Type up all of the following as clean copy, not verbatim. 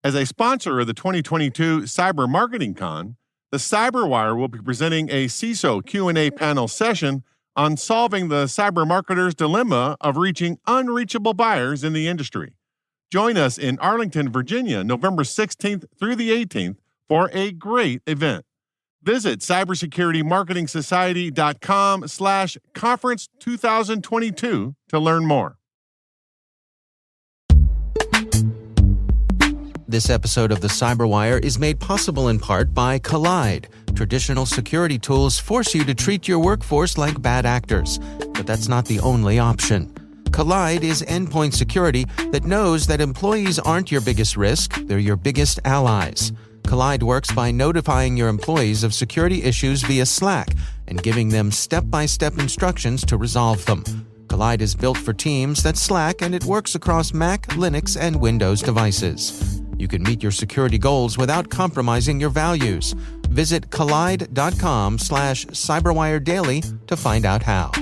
As a sponsor of the 2022 Cyber Marketing Con, the CyberWire will be presenting a CISO Q&A panel session on solving the cyber marketer's dilemma of reaching unreachable buyers in the industry. Join us in Arlington, Virginia, November 16th through the 18th for a great event. Visit cybersecuritymarketingsociety.com/conference 2022 to learn more. This episode of the CyberWire is made possible in part by Collide. Traditional security tools force you to treat your workforce like bad actors, but that's not the only option. Collide is endpoint security that knows that employees aren't your biggest risk, they're your biggest allies. Collide works by notifying your employees of security issues via Slack and giving them step-by-step instructions to resolve them. Collide is built for teams that Slack, and it works across Mac, Linux, and Windows devices. You can meet your security goals without compromising your values. Visit collide.com/cyberwiredaily to find out how.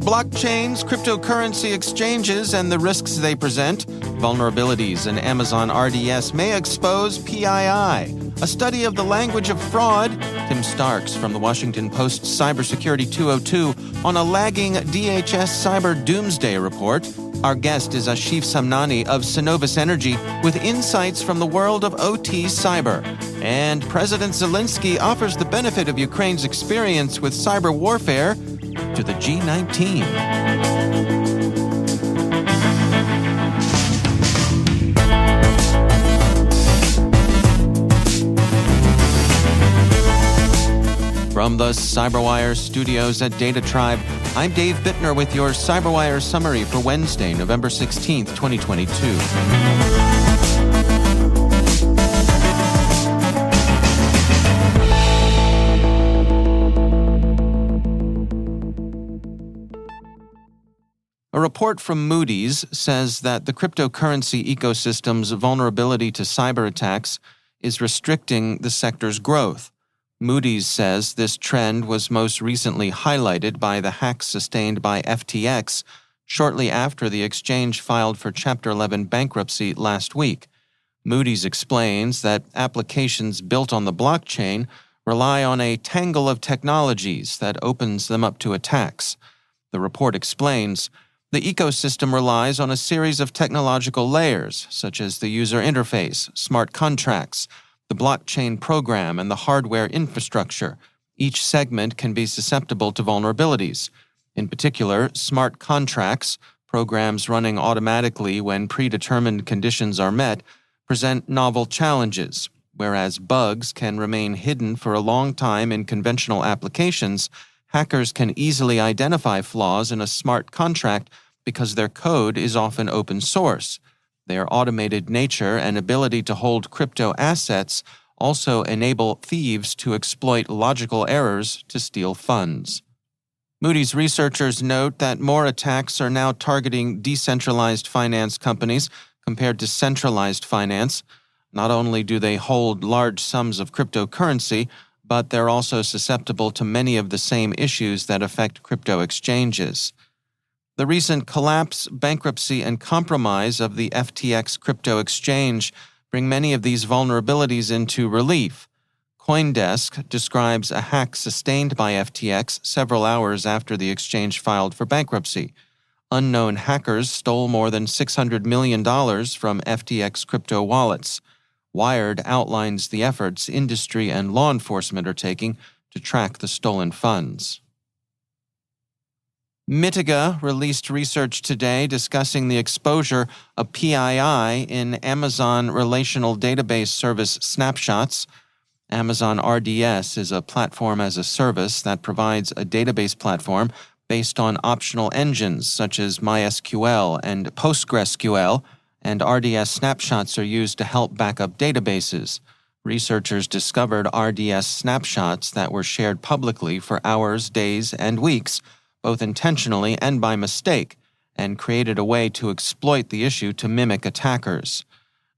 Blockchains, cryptocurrency exchanges, and the risks they present. Vulnerabilities in Amazon RDS may expose PII. A study of the language of fraud. Tim Starks from the Washington Post Cybersecurity 202 on a lagging DHS Cyber Doomsday Report. Our guest is Ashif Samnani of Synovus Energy with insights from the world of OT cyber. And President Zelensky offers the benefit of Ukraine's experience with cyber warfare to the G19. From the CyberWire studios at Data Tribe, I'm Dave Bittner with your CyberWire summary for Wednesday, November 16th, 2022. A report from Moody's says that the cryptocurrency ecosystem's vulnerability to cyber attacks is restricting the sector's growth. Moody's says this trend was most recently highlighted by the hacks sustained by FTX shortly after the exchange filed for Chapter 11 bankruptcy last week. Moody's explains that applications built on the blockchain rely on a tangle of technologies that opens them up to attacks. The report explains the ecosystem relies on a series of technological layers, such as the user interface, smart contracts, the blockchain program, and the hardware infrastructure. Each segment can be susceptible to vulnerabilities. In particular, smart contracts, programs running automatically when predetermined conditions are met, present novel challenges. Whereas bugs can remain hidden for a long time in conventional applications, hackers can easily identify flaws in a smart contract because their code is often open source. Their automated nature and ability to hold crypto assets also enable thieves to exploit logical errors to steal funds. Moody's researchers note that more attacks are now targeting decentralized finance companies compared to centralized finance. Not only do they hold large sums of cryptocurrency, but they're also susceptible to many of the same issues that affect crypto exchanges. The recent collapse, bankruptcy, and compromise of the FTX crypto exchange bring many of these vulnerabilities into relief. CoinDesk describes a hack sustained by FTX several hours after the exchange filed for bankruptcy. Unknown hackers stole more than $600 million from FTX crypto wallets. Wired outlines the efforts industry and law enforcement are taking to track the stolen funds. Mitiga released research today discussing the exposure of PII in Amazon Relational Database Service snapshots. Amazon RDS is a platform as a service that provides a database platform based on optional engines such as MySQL and PostgreSQL, and RDS snapshots are used to help back up databases. Researchers discovered RDS snapshots that were shared publicly for hours, days, and weeks, both intentionally and by mistake, and created a way to exploit the issue to mimic attackers.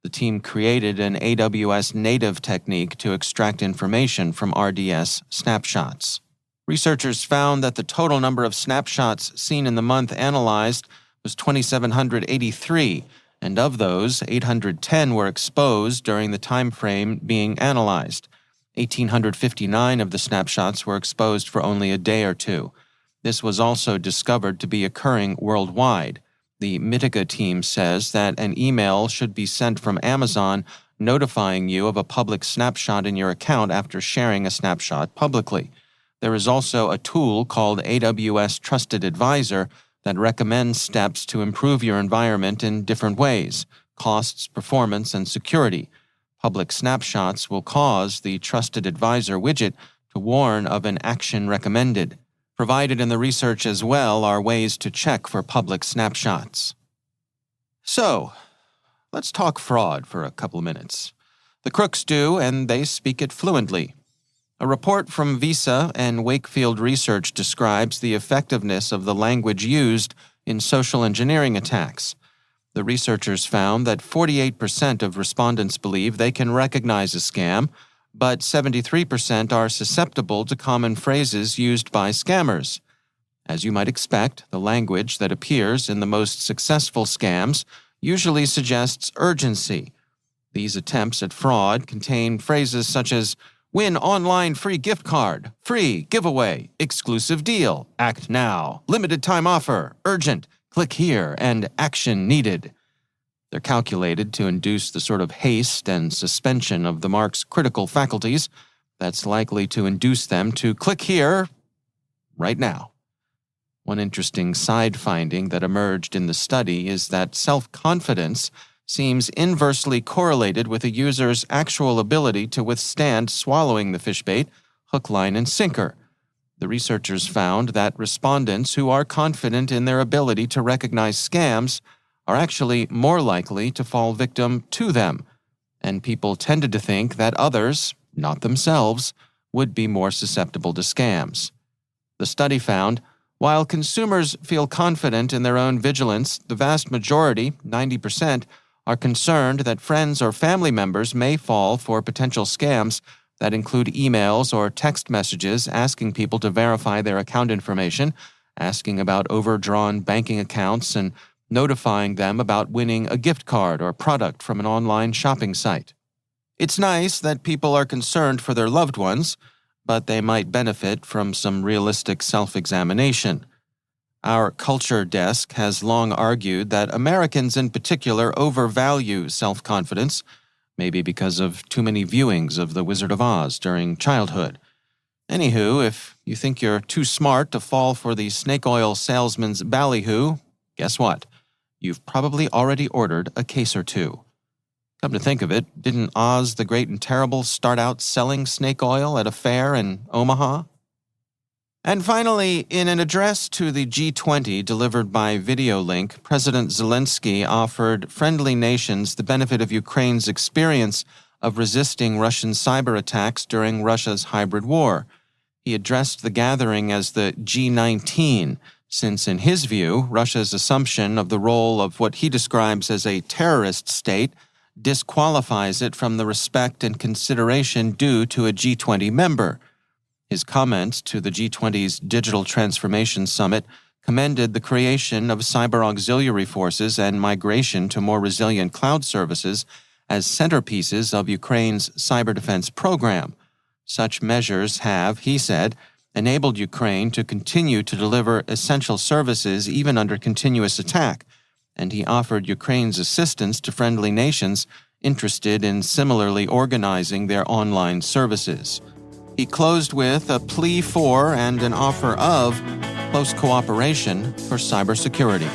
The team created an AWS native technique to extract information from RDS snapshots. Researchers found that the total number of snapshots seen in the month analyzed was 2,783, and of those, 810 were exposed during the time frame being analyzed. 1,859 of the snapshots were exposed for only a day or two. This was also discovered to be occurring worldwide. The Mitica team says that an email should be sent from Amazon notifying you of a public snapshot in your account after sharing a snapshot publicly. There is also a tool called AWS Trusted Advisor that recommends steps to improve your environment in different ways: costs, performance, and security. Public snapshots will cause the Trusted Advisor widget to warn of an action recommended. Provided in the research as well are ways to check for public snapshots. So, let's talk fraud for a couple of minutes. The crooks do, and they speak it fluently. A report from Visa and Wakefield Research describes the effectiveness of the language used in social engineering attacks. The researchers found that 48% of respondents believe they can recognize a scam, but 73% are susceptible to common phrases used by scammers. As you might expect, the language that appears in the most successful scams usually suggests urgency. These attempts at fraud contain phrases such as win online free gift card, free giveaway, exclusive deal, act now, limited time offer, urgent, click here, and action needed. They're calculated to induce the sort of haste and suspension of the mark's critical faculties that's likely to induce them to click here right now. One interesting side finding that emerged in the study is that self-confidence seems inversely correlated with a user's actual ability to withstand swallowing the fish bait, hook, line, and sinker. The researchers found that respondents who are confident in their ability to recognize scams are actually more likely to fall victim to them, and people tended to think that others, not themselves, would be more susceptible to scams. The study found, while consumers feel confident in their own vigilance, the vast majority, 90%, are concerned that friends or family members may fall for potential scams that include emails or text messages asking people to verify their account information, asking about overdrawn banking accounts, and notifying them about winning a gift card or product from an online shopping site. It's nice that people are concerned for their loved ones, but they might benefit from some realistic self-examination. Our culture desk has long argued that Americans in particular overvalue self-confidence, maybe because of too many viewings of The Wizard of Oz during childhood. Anywho, if you think you're too smart to fall for the snake oil salesman's ballyhoo, guess what? You've probably already ordered a case or two. Come to think of it, didn't Oz the Great and Terrible start out selling snake oil at a fair in Omaha? And finally, in an address to the G20 delivered by video link, President Zelensky offered friendly nations the benefit of Ukraine's experience of resisting Russian cyber attacks during Russia's hybrid war. He addressed the gathering as the G19, since in his view, Russia's assumption of the role of what he describes as a terrorist state disqualifies it from the respect and consideration due to a G20 member. His comments to the G20's Digital Transformation Summit commended the creation of cyber auxiliary forces and migration to more resilient cloud services as centerpieces of Ukraine's cyber defense program. Such measures have, he said, enabled Ukraine to continue to deliver essential services even under continuous attack, and he offered Ukraine's assistance to friendly nations interested in similarly organizing their online services. He closed with a plea for and an offer of close cooperation for cybersecurity.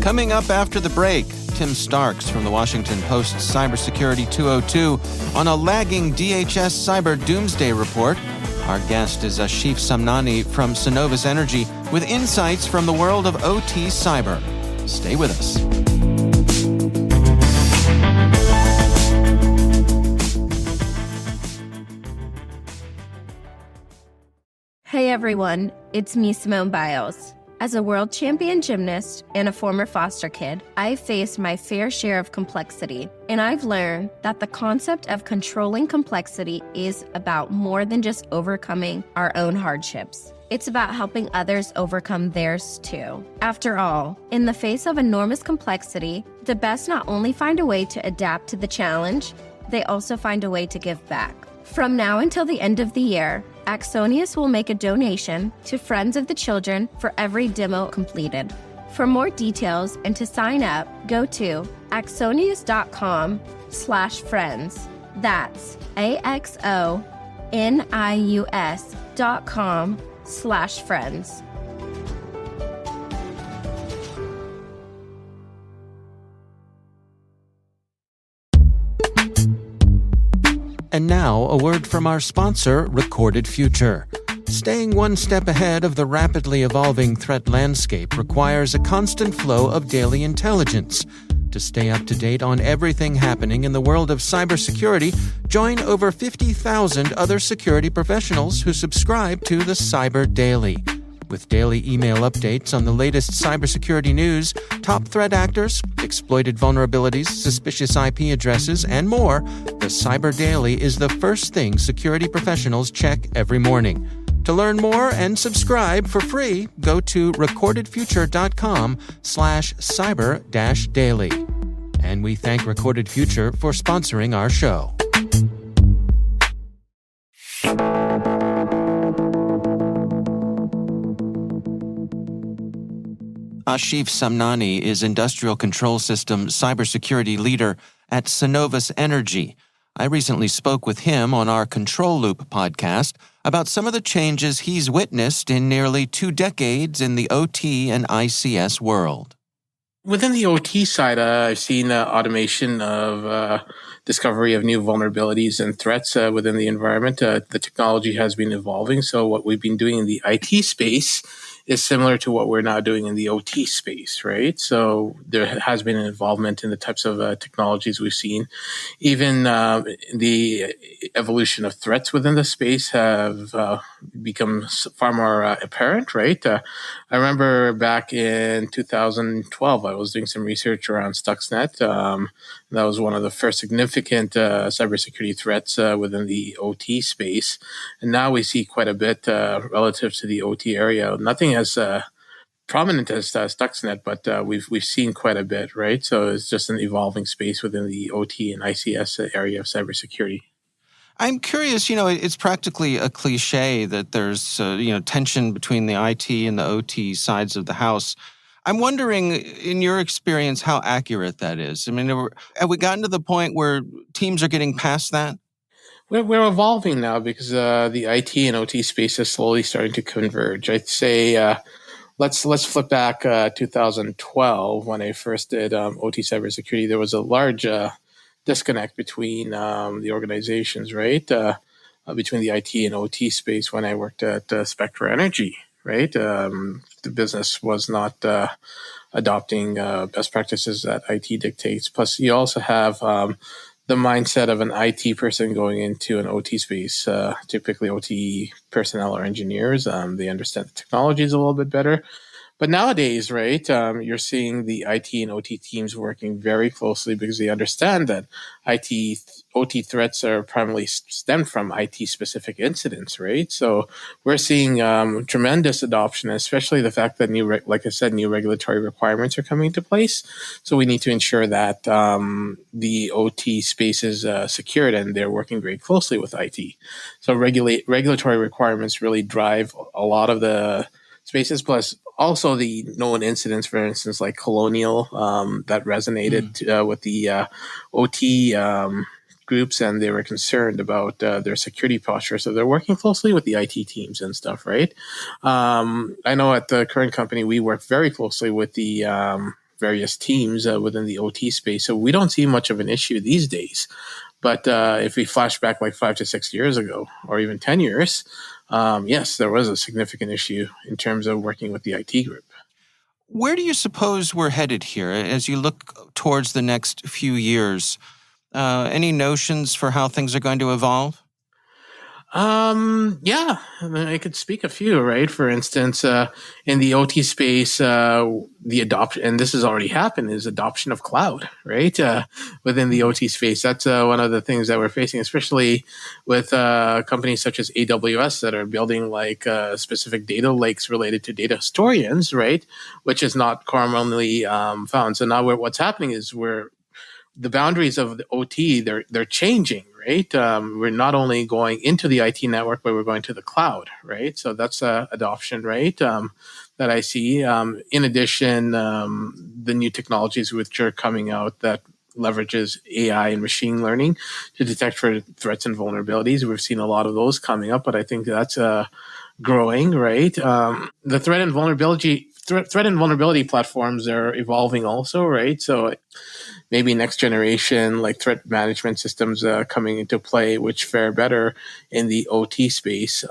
Coming up after the break, Tim Starks from the Washington Post's Cybersecurity 202 on a lagging DHS Cyber Doomsday Report. Our guest is Ashif Samnani from Synovus Energy with insights from the world of OT cyber. Stay with us. Hey Hey everyone, it's me, Simone Biles. As a world champion gymnast and a former foster kid, I've faced my fair share of complexity, and I've learned that the concept of controlling complexity is about more than just overcoming our own hardships. It's about helping others overcome theirs too. After all, in the face of enormous complexity, the best not only find a way to adapt to the challenge, they also find a way to give back. From now until the end of the year, Axonius will make a donation to Friends of the Children for every demo completed. For more details and to sign up, go to axonius.com/friends. That's AXONIUS.com/friends. And now, a word from our sponsor, Recorded Future. Staying one step ahead of the rapidly evolving threat landscape requires a constant flow of daily intelligence. To stay up to date on everything happening in the world of cybersecurity, join over 50,000 other security professionals who subscribe to the Cyber Daily. With daily email updates on the latest cybersecurity news, top threat actors, exploited vulnerabilities, suspicious IP addresses, and more, the Cyber Daily is the first thing security professionals check every morning. To learn more and subscribe for free, go to recordedfuture.com/cyber-daily. And we thank Recorded Future for sponsoring our show. Ashif Samnani is Industrial Control System Cybersecurity Leader at Synovus Energy. I recently spoke with him on our Control Loop podcast about some of the changes he's witnessed in nearly 2 decades in the OT and ICS world. Within the OT side, I've seen automation of discovery of new vulnerabilities and threats within the environment. The technology has been evolving, so what we've been doing in the IT space is similar to what we're now doing in the OT space, right? So there has been an involvement in the types of technologies we've seen. Even the evolution of threats within the space have become far more apparent, right? I remember back in 2012, I was doing some research around Stuxnet. That was one of the first significant cybersecurity threats within the OT space. And now we see quite a bit relative to the OT area. Nothing as prominent as Stuxnet, but we've seen quite a bit, right? So it's just an evolving space within the OT and ICS area of cybersecurity. I'm curious, it's practically a cliche that there's, tension between the IT and the OT sides of the house. I'm wondering, in your experience, how accurate that is. I mean, have we gotten to the point where teams are getting past that? We're evolving now because the IT and OT space is slowly starting to converge. I'd say let's flip back 2012 when I first did OT cybersecurity. There was a large disconnect between the organizations, right? Between the IT and OT space when I worked at Spectra Energy, right? The business was not adopting best practices that IT dictates. Plus, you also have the mindset of an IT person going into an OT space. Typically, OT personnel or engineers, they understand the technologies a little bit better. But nowadays, right, you're seeing the IT and OT teams working very closely because they understand that OT threats are primarily stemmed from IT-specific incidents, right? So we're seeing tremendous adoption, especially the fact that new regulatory requirements are coming into place. So we need to ensure that the OT space is secured, and they're working very closely with IT. So regulatory requirements really drive a lot of the spaces, plus also the known incidents, for instance, like Colonial, that resonated with the OT groups, and they were concerned about their security posture. So they're working closely with the IT teams and stuff, right? I know at the current company, we work very closely with the various teams within the OT space. So we don't see much of an issue these days. But if we flash back like 5 to 6 years ago, or even 10 years, yes, there was a significant issue in terms of working with the IT group. Where do you suppose we're headed here as you look towards the next few years? Any notions for how things are going to evolve? Yeah, I mean, I could speak a few, right? For instance, in the OT space, the adoption, and this has already happened, is adoption of cloud, right? Within the OT space, that's one of the things that we're facing, especially with companies such as AWS that are building like specific data lakes related to data historians, right? Which is not commonly found. So now what's happening is the boundaries of the OT they're changing, right? We're not only going into the IT network, but we're going to the cloud, right? So that's adoption, right? That I see. In addition, the new technologies which are coming out that leverages AI and machine learning to detect for threats and vulnerabilities. We've seen a lot of those coming up, but I think that's growing, right? The threat and vulnerability platforms are evolving also, right? So maybe next generation like threat management systems coming into play, which fare better in the OT space.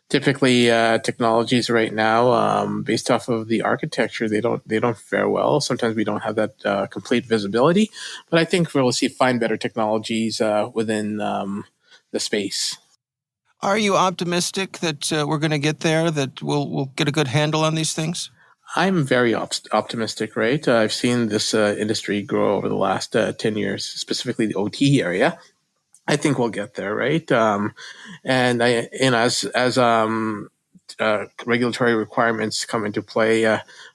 Typically, technologies right now, based off of the architecture, they don't fare well. Sometimes we don't have that complete visibility, but I think we'll find better technologies within the space. Are you optimistic that we're going to get there, that we'll get a good handle on these things? I'm very optimistic, right? I've seen this industry grow over the last 10 years, specifically the OT area. I think we'll get there, right? As regulatory requirements come into play,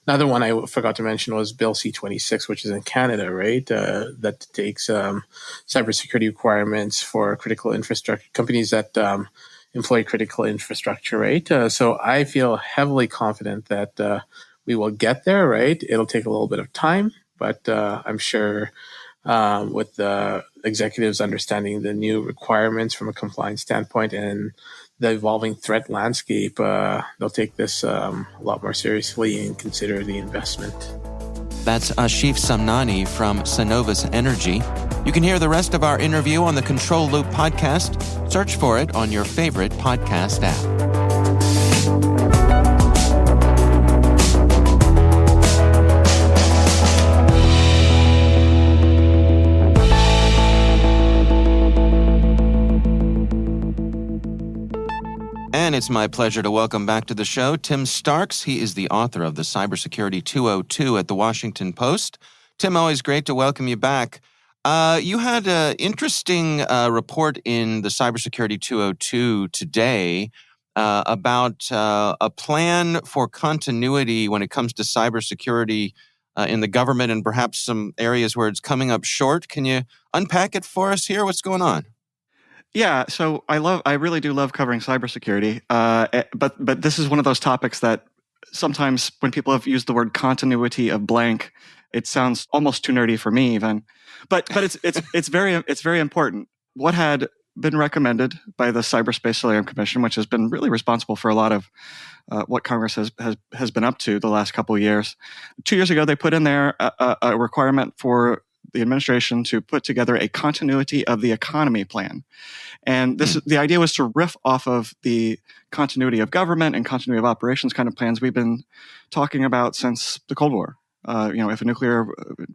another one I forgot to mention was Bill C-26, which is in Canada, right? That takes cybersecurity requirements for critical infrastructure companies that employ critical infrastructure, right? So I feel heavily confident that we will get there, right? It'll take a little bit of time, but I'm sure with the executives understanding the new requirements from a compliance standpoint and the evolving threat landscape, they'll take this a lot more seriously and consider the investment. That's Ashif Samnani from Cenovus Energy. You can hear the rest of our interview on the Control Loop podcast. Search for it on your favorite podcast app. And it's my pleasure to welcome back to the show Tim Starks. He is the author of the Cybersecurity 202 at the Washington Post. Tim, always great to welcome you back. You had an interesting report in the Cybersecurity 202 today about a plan for continuity when it comes to cybersecurity in the government and perhaps some areas where it's coming up short. Can you unpack it for us here? What's going on? Yeah, so I really do love covering cybersecurity, but this is one of those topics that sometimes when people have used the word continuity of blank, it sounds almost too nerdy for me even. But it's very important. What had been recommended by the Cyberspace Solarium Commission, which has been really responsible for a lot of what Congress has been up to the last couple of years. 2 years ago, they put in there a requirement for the administration to put together a continuity of the economy plan. And the idea was to riff off of the continuity of government and continuity of operations kind of plans we've been talking about since the Cold War. If a nuclear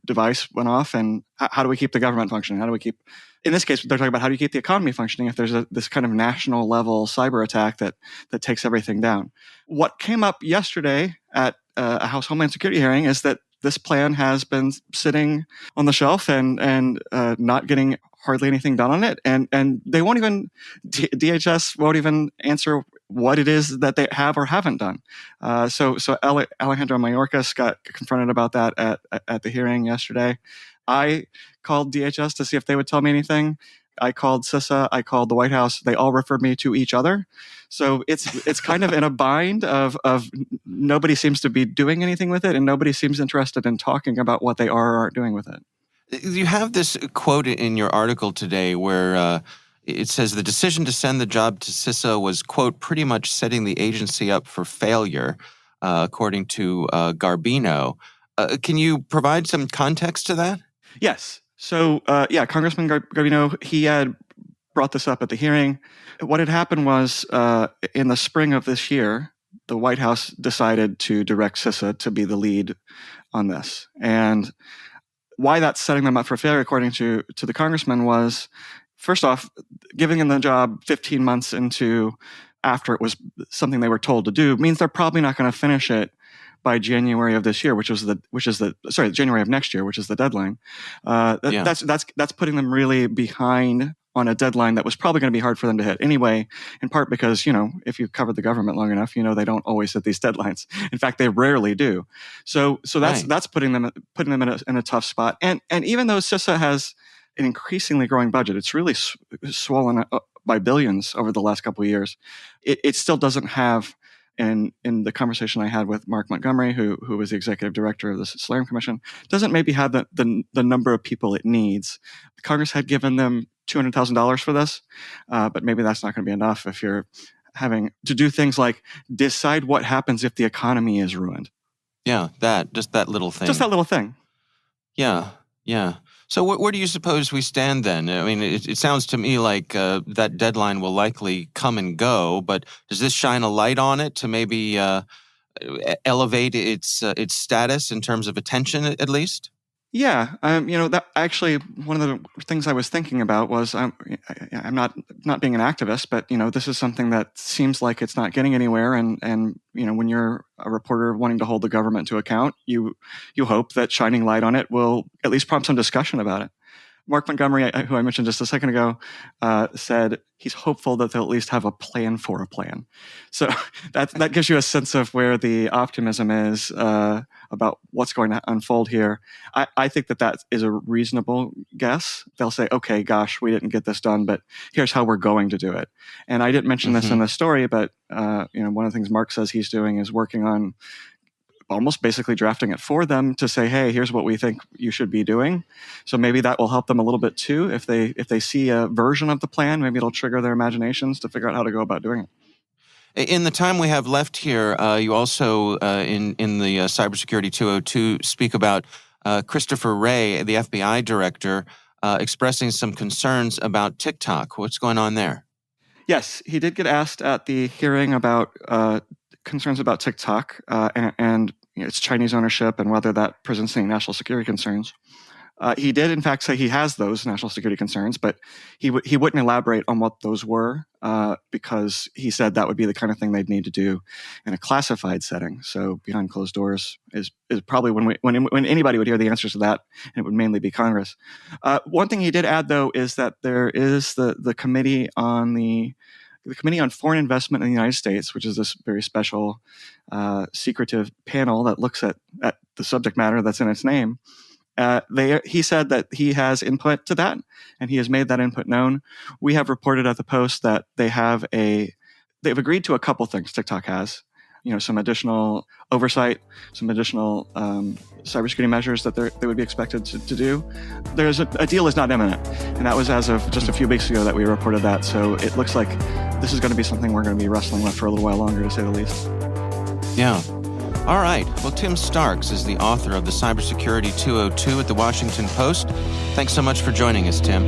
device went off, and how do we keep the government functioning? How do we keep, in this case, they're talking about how do you keep the economy functioning if there's this kind of national level cyber attack that takes everything down. What came up yesterday at a House Homeland Security hearing is that this plan has been sitting on the shelf and not getting hardly anything done on it. And they won't even, DHS won't even answer what it is that they have or haven't done. So Alejandro Mayorkas got confronted about that at the hearing yesterday. I called DHS to see if they would tell me anything. I called CISA, I called the White House. They all referred me to each other. So it's kind of in a bind of nobody seems to be doing anything with it, and nobody seems interested in talking about what they are or aren't doing with it. You have this quote in your article today where it says the decision to send the job to CISA was, quote, pretty much setting the agency up for failure, according to Garbino. Can you provide some context to that? Yes. So, Congressman Garbino, he had brought this up at the hearing. What had happened was in the spring of this year, the White House decided to direct CISA to be the lead on this. And why that's setting them up for failure, according to the congressman, was first off, giving them the job 15 months into after it was something they were told to do means they're probably not going to finish it by January of this year, January of next year, which is the deadline. That's putting them really behind on a deadline that was probably going to be hard for them to hit anyway, in part because, if you covered the government long enough, they don't always hit these deadlines. In fact, they rarely do. So that's putting them in a tough spot. And even though CISA has an increasingly growing budget, it's really swollen by billions over the last couple of years. It still doesn't have, in the conversation I had with Mark Montgomery, who was the executive director of the Solarium Commission, doesn't maybe have the number of people it needs. Congress had given them $200,000 for this, but maybe that's not going to be enough if you're having to do things like decide what happens if the economy is ruined. Yeah, just that little thing. Just that little thing. Yeah. So where do you suppose we stand then? I mean, it sounds to me like that deadline will likely come and go, but does this shine a light on it to maybe elevate its status in terms of attention, at least? Yeah, that actually one of the things I was thinking about was I'm not being an activist, but this is something that seems like it's not getting anywhere, and when you're a reporter wanting to hold the government to account, you hope that shining light on it will at least prompt some discussion about it. Mark Montgomery, who I mentioned just a second ago, said he's hopeful that they'll at least have a plan for a plan. So that gives you a sense of where the optimism is about what's going to unfold here. I think that is a reasonable guess. They'll say, okay, gosh, we didn't get this done, but here's how we're going to do it. And I didn't mention this in the story, but one of the things Mark says he's doing is working on almost basically drafting it for them to say, hey, here's what we think you should be doing. So maybe that will help them a little bit too. If they see a version of the plan, maybe it'll trigger their imaginations to figure out how to go about doing it. In the time we have left here, you also, in the Cybersecurity 202, speak about Christopher Wray, the FBI director, expressing some concerns about TikTok. What's going on there? Yes, he did get asked at the hearing about concerns about TikTok and its Chinese ownership and whether that presents any national security concerns. He did, in fact, say he has those national security concerns, but he wouldn't elaborate on what those were because he said that would be the kind of thing they'd need to do in a classified setting. So behind closed doors is probably when anybody would hear the answers to that, and it would mainly be Congress. One thing he did add, though, is that there is the Committee on the Committee on Foreign Investment in the United States, which is this very special, secretive panel that looks at the subject matter that's in its name. He said that he has input to that, and he has made that input known. We have reported at the Post that they've agreed to a couple things. TikTok has, some additional oversight, some additional cybersecurity measures that they would be expected to do. There's a deal is not imminent, and that was as of just a few weeks ago that we reported that. So it looks like this is going to be something we're going to be wrestling with for a little while longer, to say the least. Yeah. All right. Well, Tim Starks is the author of the Cybersecurity 202 at the Washington Post. Thanks so much for joining us, Tim.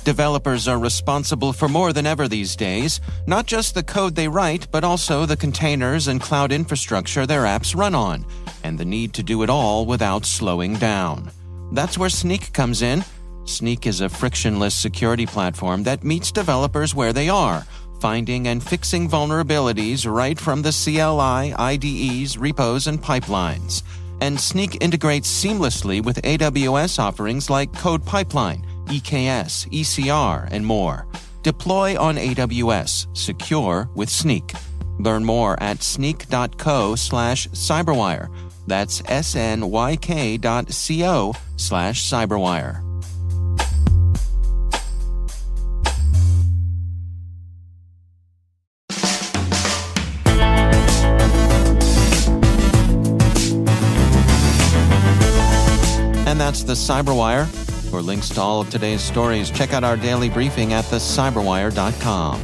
Developers are responsible for more than ever these days, not just the code they write, but also the containers and cloud infrastructure their apps run on, and the need to do it all without slowing down. That's where Snyk comes in. Snyk is a frictionless security platform that meets developers where they are, finding and fixing vulnerabilities right from the CLI, IDEs, repos, and pipelines. And Snyk integrates seamlessly with AWS offerings like Code Pipeline, EKS, ECR, and more. Deploy on AWS, secure with Snyk. Learn more at snyk.co/cyberwire. That's snyk.co/cyberwire. And that's the CyberWire. For links to all of today's stories, check out our daily briefing at thecyberwire.com.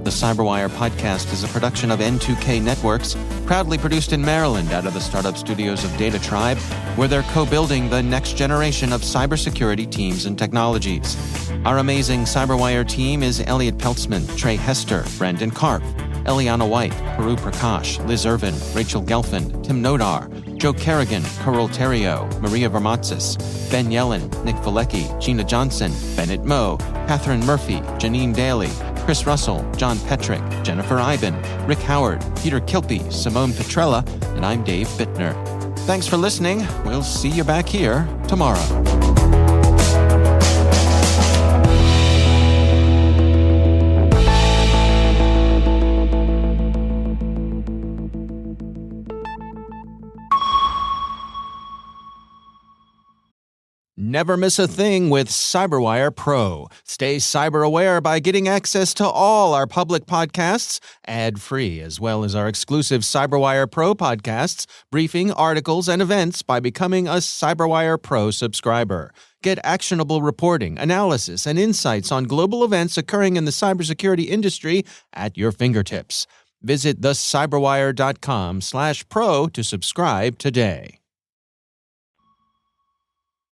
The CyberWire podcast is a production of N2K Networks, proudly produced in Maryland out of the startup studios of Data Tribe, where they're co-building the next generation of cybersecurity teams and technologies. Our amazing CyberWire team is Elliot Peltzman, Trey Hester, Brandon Karpf, Eliana White, Peru Prakash, Liz Irvin, Rachel Gelfand, Tim Nodar, Joe Kerrigan, Carol Terrio, Maria Vermatsis, Ben Yellen, Nick Valecki, Gina Johnson, Bennett Moe, Catherine Murphy, Janine Daly, Chris Russell, John Petrick, Jennifer Iben, Rick Howard, Peter Kilpie, Simone Petrella, and I'm Dave Bittner. Thanks for listening. We'll see you back here tomorrow. Never miss a thing with CyberWire Pro. Stay cyber aware by getting access to all our public podcasts ad-free, as well as our exclusive CyberWire Pro podcasts, briefing, articles, and events by becoming a CyberWire Pro subscriber. Get actionable reporting, analysis, and insights on global events occurring in the cybersecurity industry at your fingertips. Visit thecyberwire.com/pro to subscribe today.